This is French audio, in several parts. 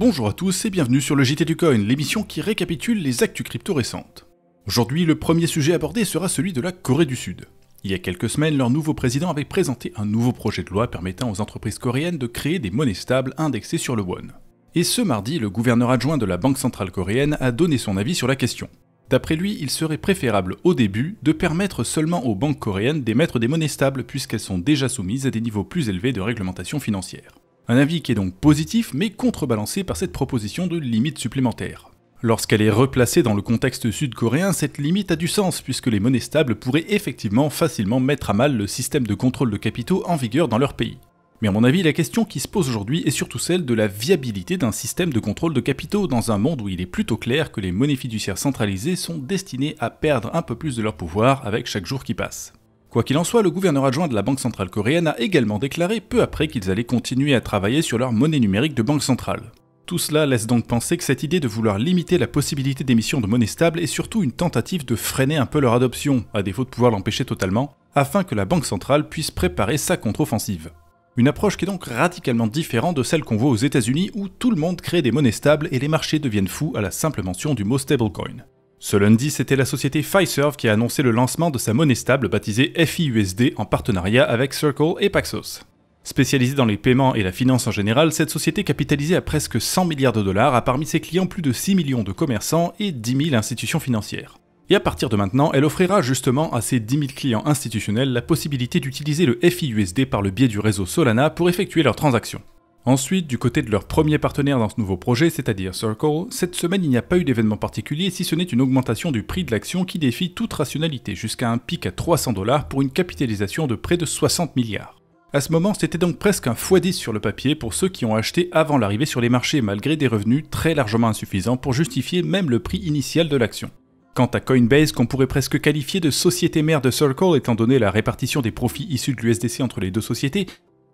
Bonjour à tous et bienvenue sur le JT du Coin, l'émission qui récapitule les actus crypto récentes. Aujourd'hui, le premier sujet abordé sera celui de la Corée du Sud. Il y a quelques semaines, leur nouveau président avait présenté un nouveau projet de loi permettant aux entreprises coréennes de créer des monnaies stables indexées sur le won. Et ce mardi, le gouverneur adjoint de la Banque centrale coréenne a donné son avis sur la question. D'après lui, il serait préférable au début de permettre seulement aux banques coréennes d'émettre des monnaies stables puisqu'elles sont déjà soumises à des niveaux plus élevés de réglementation financière. Un avis qui est donc positif mais contrebalancé par cette proposition de limite supplémentaire. Lorsqu'elle est replacée dans le contexte sud-coréen, cette limite a du sens puisque les monnaies stables pourraient effectivement facilement mettre à mal le système de contrôle de capitaux en vigueur dans leur pays. Mais à mon avis, la question qui se pose aujourd'hui est surtout celle de la viabilité d'un système de contrôle de capitaux dans un monde où il est plutôt clair que les monnaies fiduciaires centralisées sont destinées à perdre un peu plus de leur pouvoir avec chaque jour qui passe. Quoi qu'il en soit, le gouverneur adjoint de la Banque centrale coréenne a également déclaré peu après qu'ils allaient continuer à travailler sur leur monnaie numérique de banque centrale. Tout cela laisse donc penser que cette idée de vouloir limiter la possibilité d'émission de monnaie stable est surtout une tentative de freiner un peu leur adoption, à défaut de pouvoir l'empêcher totalement, afin que la Banque centrale puisse préparer sa contre-offensive. Une approche qui est donc radicalement différente de celle qu'on voit aux États-Unis où tout le monde crée des monnaies stables et les marchés deviennent fous à la simple mention du mot stablecoin. Ce lundi, c'était la société Fiserv qui a annoncé le lancement de sa monnaie stable baptisée FIUSD en partenariat avec Circle et Paxos. Spécialisée dans les paiements et la finance en général, cette société capitalisée à presque 100 milliards de dollars a parmi ses clients plus de 6 millions de commerçants et 10 000 institutions financières. Et à partir de maintenant, elle offrira justement à ses 10 000 clients institutionnels la possibilité d'utiliser le FIUSD par le biais du réseau Solana pour effectuer leurs transactions. Ensuite, du côté de leur premier partenaire dans ce nouveau projet, c'est-à-dire Circle, cette semaine il n'y a pas eu d'événement particulier si ce n'est une augmentation du prix de l'action qui défie toute rationalité jusqu'à un pic à 300 $ pour une capitalisation de près de 60 milliards. À ce moment, c'était donc presque un x10 sur le papier pour ceux qui ont acheté avant l'arrivée sur les marchés malgré des revenus très largement insuffisants pour justifier même le prix initial de l'action. Quant à Coinbase, qu'on pourrait presque qualifier de société mère de Circle étant donné la répartition des profits issus de l'USDC entre les deux sociétés,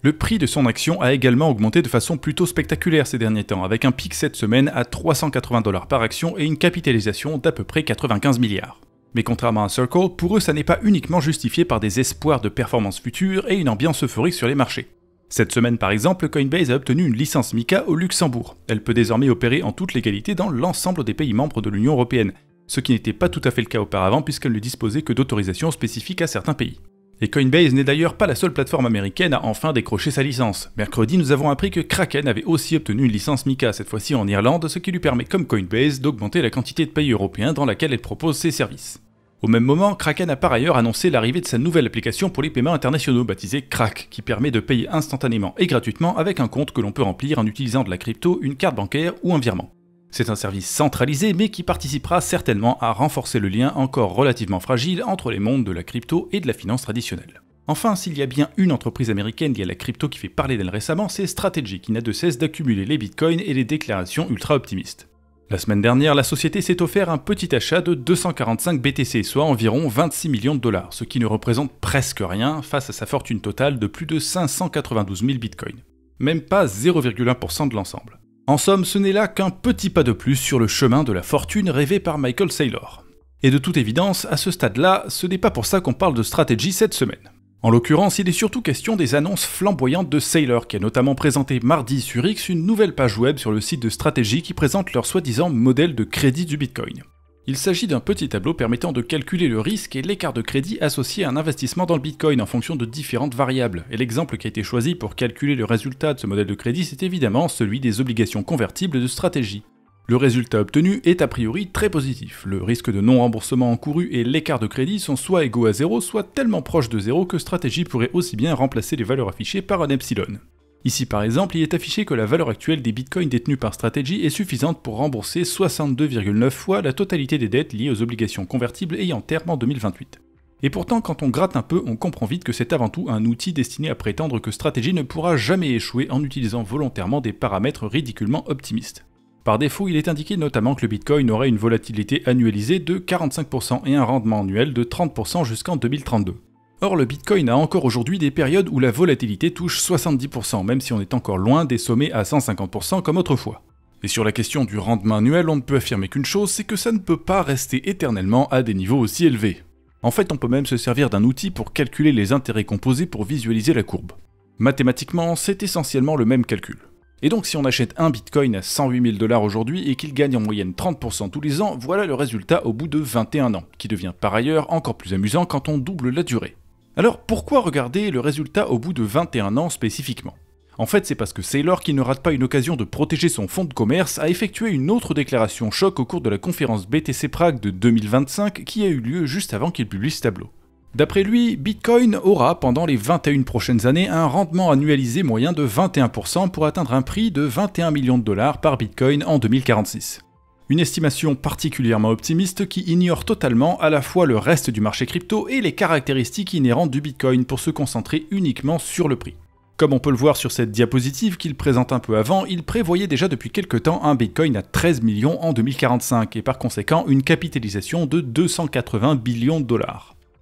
le prix de son action a également augmenté de façon plutôt spectaculaire ces derniers temps, avec un pic cette semaine à 380 $ par action et une capitalisation d'à peu près 95 milliards. Mais contrairement à Circle, pour eux ça n'est pas uniquement justifié par des espoirs de performance future et une ambiance euphorique sur les marchés. Cette semaine par exemple, Coinbase a obtenu une licence MiCA au Luxembourg. Elle peut désormais opérer en toute légalité dans l'ensemble des pays membres de l'Union européenne, ce qui n'était pas tout à fait le cas auparavant puisqu'elle ne disposait que d'autorisations spécifiques à certains pays. Et Coinbase n'est d'ailleurs pas la seule plateforme américaine à enfin décrocher sa licence. Mercredi, nous avons appris que Kraken avait aussi obtenu une licence MiCA, cette fois-ci en Irlande, ce qui lui permet comme Coinbase d'augmenter la quantité de pays européens dans laquelle elle propose ses services. Au même moment, Kraken a par ailleurs annoncé l'arrivée de sa nouvelle application pour les paiements internationaux baptisée Krak, qui permet de payer instantanément et gratuitement avec un compte que l'on peut remplir en utilisant de la crypto, une carte bancaire ou un virement. C'est un service centralisé mais qui participera certainement à renforcer le lien encore relativement fragile entre les mondes de la crypto et de la finance traditionnelle. Enfin, s'il y a bien une entreprise américaine liée à la crypto qui fait parler d'elle récemment, c'est Strategy qui n'a de cesse d'accumuler les bitcoins et les déclarations ultra optimistes. La semaine dernière, la société s'est offert un petit achat de 245 BTC, soit environ 26 millions de dollars, ce qui ne représente presque rien face à sa fortune totale de plus de 592 000 bitcoins. Même pas 0,1% de l'ensemble. En somme, ce n'est là qu'un petit pas de plus sur le chemin de la fortune rêvée par Michael Saylor. Et de toute évidence, à ce stade-là, ce n'est pas pour ça qu'on parle de Strategy cette semaine. En l'occurrence, il est surtout question des annonces flamboyantes de Saylor, qui a notamment présenté mardi sur X une nouvelle page web sur le site de Strategy qui présente leur soi-disant modèle de crédit du Bitcoin. Il s'agit d'un petit tableau permettant de calculer le risque et l'écart de crédit associé à un investissement dans le Bitcoin en fonction de différentes variables, et l'exemple qui a été choisi pour calculer le résultat de ce modèle de crédit, c'est évidemment celui des obligations convertibles de Strategy. Le résultat obtenu est a priori très positif, le risque de non-remboursement encouru et l'écart de crédit sont soit égaux à 0, soit tellement proches de 0 que Strategy pourrait aussi bien remplacer les valeurs affichées par un epsilon. Ici par exemple, il est affiché que la valeur actuelle des bitcoins détenus par Strategy est suffisante pour rembourser 62,9 fois la totalité des dettes liées aux obligations convertibles ayant terme en 2028. Et pourtant, quand on gratte un peu, on comprend vite que c'est avant tout un outil destiné à prétendre que Strategy ne pourra jamais échouer en utilisant volontairement des paramètres ridiculement optimistes. Par défaut, il est indiqué notamment que le bitcoin aurait une volatilité annualisée de 45% et un rendement annuel de 30% jusqu'en 2032. Or, le Bitcoin a encore aujourd'hui des périodes où la volatilité touche 70%, même si on est encore loin des sommets à 150% comme autrefois. Et sur la question du rendement annuel, on ne peut affirmer qu'une chose, c'est que ça ne peut pas rester éternellement à des niveaux aussi élevés. En fait, on peut même se servir d'un outil pour calculer les intérêts composés pour visualiser la courbe. Mathématiquement, c'est essentiellement le même calcul. Et donc si on achète un bitcoin à 108 000 $ aujourd'hui et qu'il gagne en moyenne 30% tous les ans, voilà le résultat au bout de 21 ans, qui devient par ailleurs encore plus amusant quand on double la durée. Alors pourquoi regarder le résultat au bout de 21 ans spécifiquement ? En fait c'est parce que Saylor, qui ne rate pas une occasion de protéger son fonds de commerce, a effectué une autre déclaration choc au cours de la conférence BTC Prague de 2025 qui a eu lieu juste avant qu'il publie ce tableau. D'après lui, Bitcoin aura pendant les 21 prochaines années un rendement annualisé moyen de 21% pour atteindre un prix de 21 millions de $ par Bitcoin en 2046. Une estimation particulièrement optimiste qui ignore totalement à la fois le reste du marché crypto et les caractéristiques inhérentes du Bitcoin pour se concentrer uniquement sur le prix. Comme on peut le voir sur cette diapositive qu'il présente un peu avant, il prévoyait déjà depuis quelque temps un Bitcoin à 13 millions en 2045 et par conséquent une capitalisation de 280 billions de $.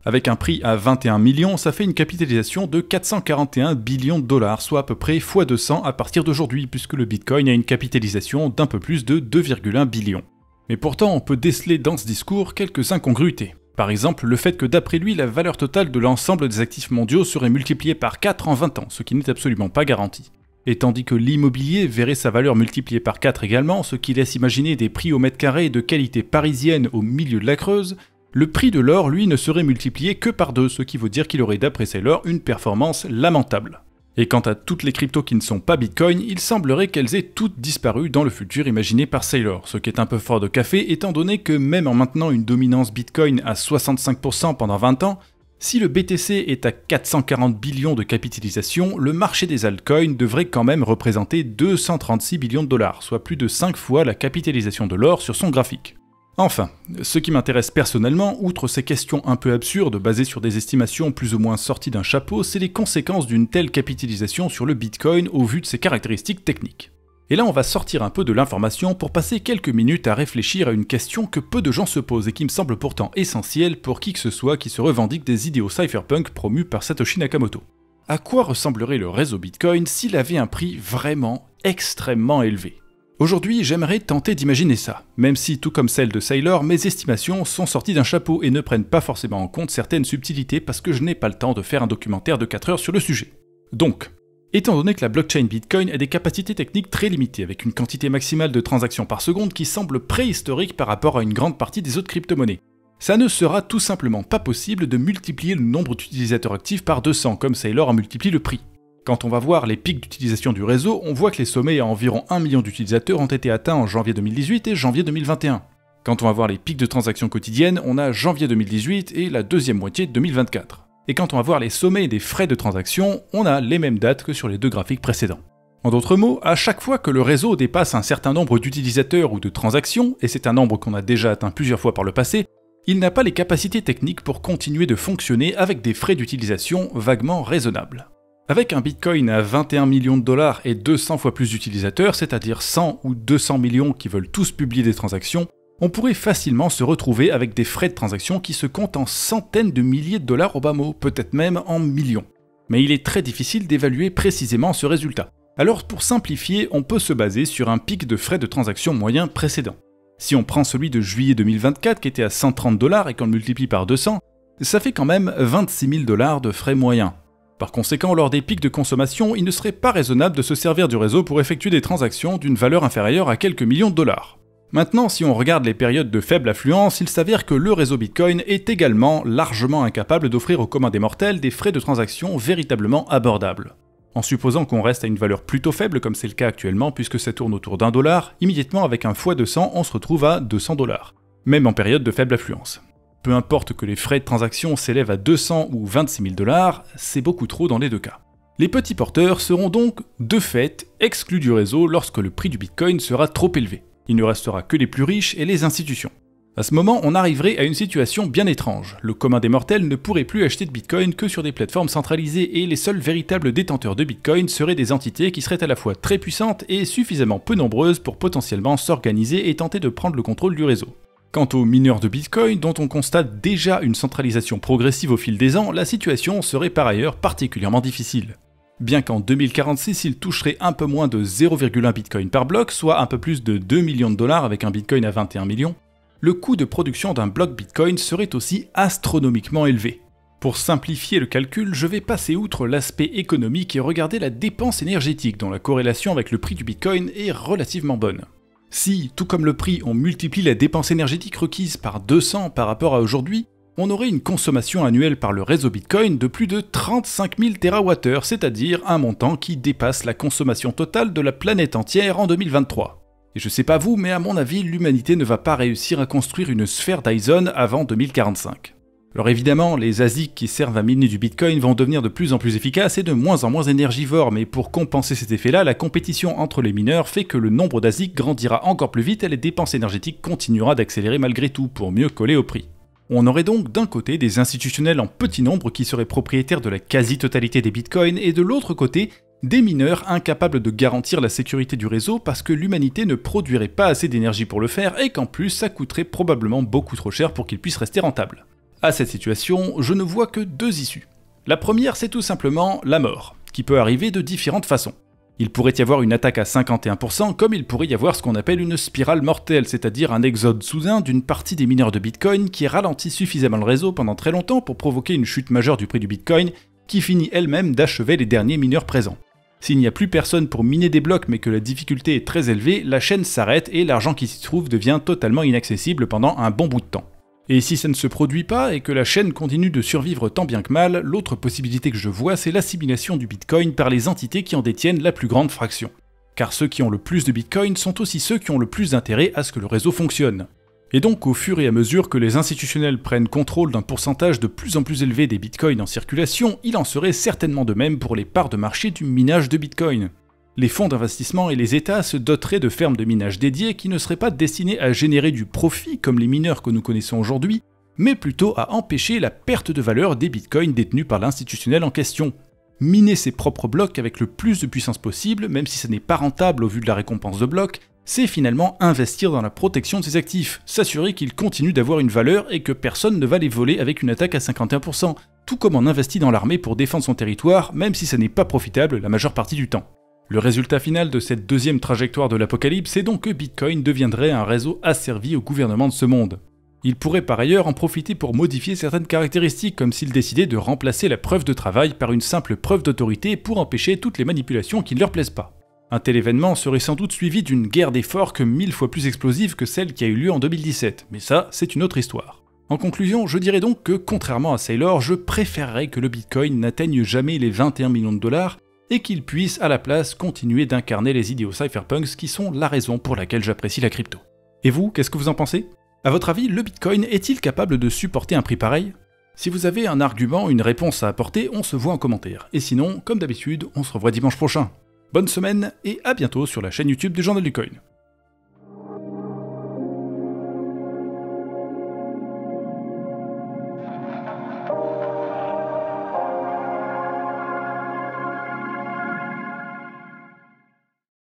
Avec un prix à 21 millions, ça fait une capitalisation de 441 billions de $, soit à peu près x200 à partir d'aujourd'hui, puisque le Bitcoin a une capitalisation d'un peu plus de 2,1 billions. Mais pourtant, on peut déceler dans ce discours quelques incongruités. Par exemple, le fait que d'après lui, la valeur totale de l'ensemble des actifs mondiaux serait multipliée par 4 en 20 ans, ce qui n'est absolument pas garanti. Et tandis que l'immobilier verrait sa valeur multipliée par 4 également, ce qui laisse imaginer des prix au mètre carré de qualité parisienne au milieu de la Creuse, le prix de l'or, lui, ne serait multiplié que par 2, ce qui veut dire qu'il aurait d'après Saylor une performance lamentable. Et quant à toutes les cryptos qui ne sont pas Bitcoin, il semblerait qu'elles aient toutes disparu dans le futur imaginé par Saylor, ce qui est un peu fort de café étant donné que même en maintenant une dominance Bitcoin à 65% pendant 20 ans, si le BTC est à 440 billions de capitalisation, le marché des altcoins devrait quand même représenter 236 billions de $, soit plus de 5 fois la capitalisation de l'or sur son graphique. Enfin, ce qui m'intéresse personnellement, outre ces questions un peu absurdes basées sur des estimations plus ou moins sorties d'un chapeau, c'est les conséquences d'une telle capitalisation sur le Bitcoin au vu de ses caractéristiques techniques. Et là on va sortir un peu de l'information pour passer quelques minutes à réfléchir à une question que peu de gens se posent et qui me semble pourtant essentielle pour qui que ce soit qui se revendique des idéaux cypherpunk promus par Satoshi Nakamoto. À quoi ressemblerait le réseau Bitcoin s'il avait un prix vraiment extrêmement élevé ? Aujourd'hui, j'aimerais tenter d'imaginer ça, même si, tout comme celle de Saylor, mes estimations sont sorties d'un chapeau et ne prennent pas forcément en compte certaines subtilités parce que je n'ai pas le temps de faire un documentaire de 4 heures sur le sujet. Donc, étant donné que la blockchain Bitcoin a des capacités techniques très limitées, avec une quantité maximale de transactions par seconde qui semble préhistorique par rapport à une grande partie des autres crypto-monnaies, ça ne sera tout simplement pas possible de multiplier le nombre d'utilisateurs actifs par 200, comme Saylor a multiplié le prix. Quand on va voir les pics d'utilisation du réseau, on voit que les sommets à environ 1 million d'utilisateurs ont été atteints en janvier 2018 et janvier 2021. Quand on va voir les pics de transactions quotidiennes, on a janvier 2018 et la deuxième moitié de 2024. Et quand on va voir les sommets des frais de transaction, on a les mêmes dates que sur les deux graphiques précédents. En d'autres mots, à chaque fois que le réseau dépasse un certain nombre d'utilisateurs ou de transactions, et c'est un nombre qu'on a déjà atteint plusieurs fois par le passé, il n'a pas les capacités techniques pour continuer de fonctionner avec des frais d'utilisation vaguement raisonnables. Avec un Bitcoin à 21 millions de $ et 200 fois plus d'utilisateurs, c'est-à-dire 100 ou 200 millions qui veulent tous publier des transactions, on pourrait facilement se retrouver avec des frais de transaction qui se comptent en centaines de milliers de dollars au bas mot, peut-être même en millions. Mais il est très difficile d'évaluer précisément ce résultat. Alors pour simplifier, on peut se baser sur un pic de frais de transaction moyen précédent. Si on prend celui de juillet 2024 qui était à 130 $ et qu'on le multiplie par 200, ça fait quand même 26 000 $ de frais moyens. Par conséquent, lors des pics de consommation, il ne serait pas raisonnable de se servir du réseau pour effectuer des transactions d'une valeur inférieure à quelques millions de dollars. Maintenant, si on regarde les périodes de faible affluence, il s'avère que le réseau Bitcoin est également largement incapable d'offrir au commun des mortels des frais de transaction véritablement abordables. En supposant qu'on reste à une valeur plutôt faible, comme c'est le cas actuellement puisque ça tourne autour d'1 $, immédiatement avec un x200, on se retrouve à 200 $, même en période de faible affluence. Peu importe que les frais de transaction s'élèvent à 200 ou 26 000 $, c'est beaucoup trop dans les deux cas. Les petits porteurs seront donc, de fait, exclus du réseau lorsque le prix du Bitcoin sera trop élevé. Il ne restera que les plus riches et les institutions. À ce moment, on arriverait à une situation bien étrange. Le commun des mortels ne pourrait plus acheter de Bitcoin que sur des plateformes centralisées et les seuls véritables détenteurs de Bitcoin seraient des entités qui seraient à la fois très puissantes et suffisamment peu nombreuses pour potentiellement s'organiser et tenter de prendre le contrôle du réseau. Quant aux mineurs de Bitcoin, dont on constate déjà une centralisation progressive au fil des ans, la situation serait par ailleurs particulièrement difficile. Bien qu'en 2046, il toucherait un peu moins de 0,1 Bitcoin par bloc, soit un peu plus de 2 millions de dollars avec un Bitcoin à 21 millions, le coût de production d'un bloc Bitcoin serait aussi astronomiquement élevé. Pour simplifier le calcul, je vais passer outre l'aspect économique et regarder la dépense énergétique dont la corrélation avec le prix du Bitcoin est relativement bonne. Si, tout comme le prix, on multiplie la dépense énergétique requise par 200 par rapport à aujourd'hui, on aurait une consommation annuelle par le réseau Bitcoin de plus de 35 000 TWh, c'est-à-dire un montant qui dépasse la consommation totale de la planète entière en 2023. Et je sais pas vous, mais à mon avis, l'humanité ne va pas réussir à construire une sphère Dyson avant 2045. Alors évidemment, les ASIC qui servent à miner du Bitcoin vont devenir de plus en plus efficaces et de moins en moins énergivores, mais pour compenser cet effet-là, la compétition entre les mineurs fait que le nombre d'ASIC grandira encore plus vite et les dépenses énergétiques continuera d'accélérer malgré tout, pour mieux coller au prix. On aurait donc d'un côté des institutionnels en petit nombre qui seraient propriétaires de la quasi-totalité des bitcoins, et de l'autre côté, des mineurs incapables de garantir la sécurité du réseau parce que l'humanité ne produirait pas assez d'énergie pour le faire et qu'en plus ça coûterait probablement beaucoup trop cher pour qu'ils puissent rester rentables. À cette situation, je ne vois que deux issues. La première, c'est tout simplement la mort, qui peut arriver de différentes façons. Il pourrait y avoir une attaque à 51%, comme il pourrait y avoir ce qu'on appelle une spirale mortelle, c'est-à-dire un exode soudain d'une partie des mineurs de Bitcoin qui ralentit suffisamment le réseau pendant très longtemps pour provoquer une chute majeure du prix du Bitcoin, qui finit elle-même d'achever les derniers mineurs présents. S'il n'y a plus personne pour miner des blocs mais que la difficulté est très élevée, la chaîne s'arrête et l'argent qui s'y trouve devient totalement inaccessible pendant un bon bout de temps. Et si ça ne se produit pas et que la chaîne continue de survivre tant bien que mal, l'autre possibilité que je vois, c'est l'assimilation du Bitcoin par les entités qui en détiennent la plus grande fraction. Car ceux qui ont le plus de Bitcoin sont aussi ceux qui ont le plus d'intérêt à ce que le réseau fonctionne. Et donc au fur et à mesure que les institutionnels prennent contrôle d'un pourcentage de plus en plus élevé des Bitcoins en circulation, il en serait certainement de même pour les parts de marché du minage de Bitcoin. Les fonds d'investissement et les États se doteraient de fermes de minage dédiées qui ne seraient pas destinées à générer du profit comme les mineurs que nous connaissons aujourd'hui, mais plutôt à empêcher la perte de valeur des bitcoins détenus par l'institutionnel en question. Miner ses propres blocs avec le plus de puissance possible, même si ce n'est pas rentable au vu de la récompense de blocs, c'est finalement investir dans la protection de ses actifs, s'assurer qu'ils continuent d'avoir une valeur et que personne ne va les voler avec une attaque à 51%, tout comme on investit dans l'armée pour défendre son territoire, même si ça n'est pas profitable la majeure partie du temps. Le résultat final de cette deuxième trajectoire de l'apocalypse, c'est donc que Bitcoin deviendrait un réseau asservi au gouvernement de ce monde. Il pourrait par ailleurs en profiter pour modifier certaines caractéristiques, comme s'il décidait de remplacer la preuve de travail par une simple preuve d'autorité pour empêcher toutes les manipulations qui ne leur plaisent pas. Un tel événement serait sans doute suivi d'une guerre des forks 1000 fois plus explosive que celle qui a eu lieu en 2017, mais ça, c'est une autre histoire. En conclusion, je dirais donc que, contrairement à Saylor, je préférerais que le Bitcoin n'atteigne jamais les 21 millions de dollars, et qu'il puisse à la place continuer d'incarner les idéaux cypherpunks qui sont la raison pour laquelle j'apprécie la crypto. Et vous, qu'est-ce que vous en pensez? À votre avis, le Bitcoin est-il capable de supporter un prix pareil? Si vous avez un argument, une réponse à apporter, on se voit en commentaire. Et sinon, comme d'habitude, on se revoit dimanche prochain. Bonne semaine et à bientôt sur la chaîne YouTube du Journal du Coin.